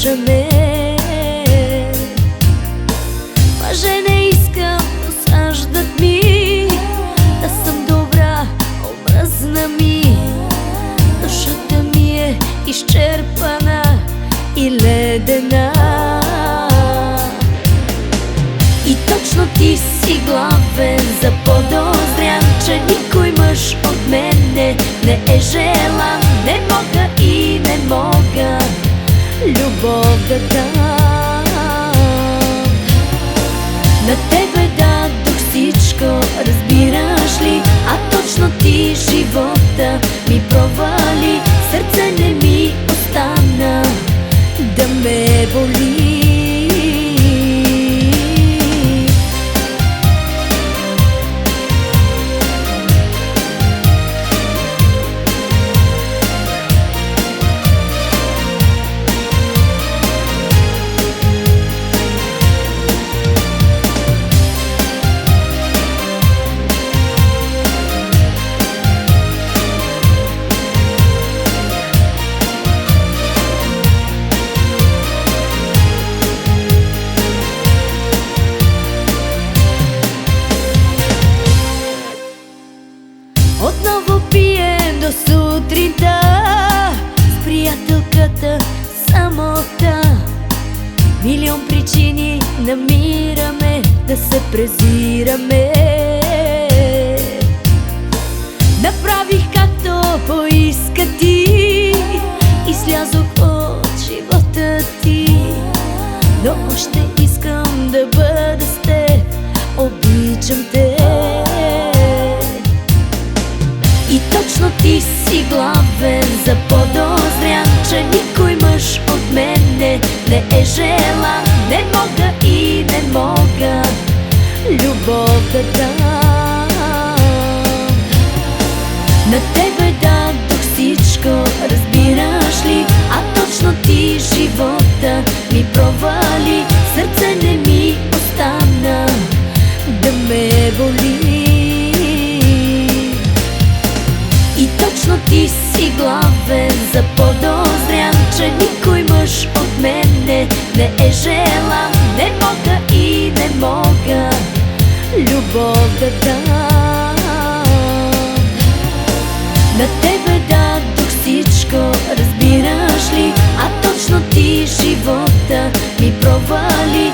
слушаме. Мъже не искам, досаждат ми, да съм добра, омръзна ми. Душата ми е изчерпана и ледена. И точно ти си главен, заподозрям, че никой мъж от мене не е желан. Не мога и не мога любов да дам. На тебе дадох всичко, разбираш ли? А точно ти живота ми провали. Сърце не ми остана да ме боли. Отново пием до сутринта, с приятелката самота. Милион причини намираме да се презираме. Направих както поиска ти и слязох от живота ти. Но още искам да бъда с теб, обичам те. И точно ти си главен, заподозрям, че никой мъж от мене не е желан. Не мога и не мога любов да дам. На тебе дадох всичко, разбираш ли? А точно ти живота ми провали. Сърце не ми остана да ме боли. И точно ти си главен, заподозрям, че никой мъж от мене не е желан. Не мога и не мога любов да дам. На тебе дадох всичко, разбираш ли? А точно ти живота ми провали.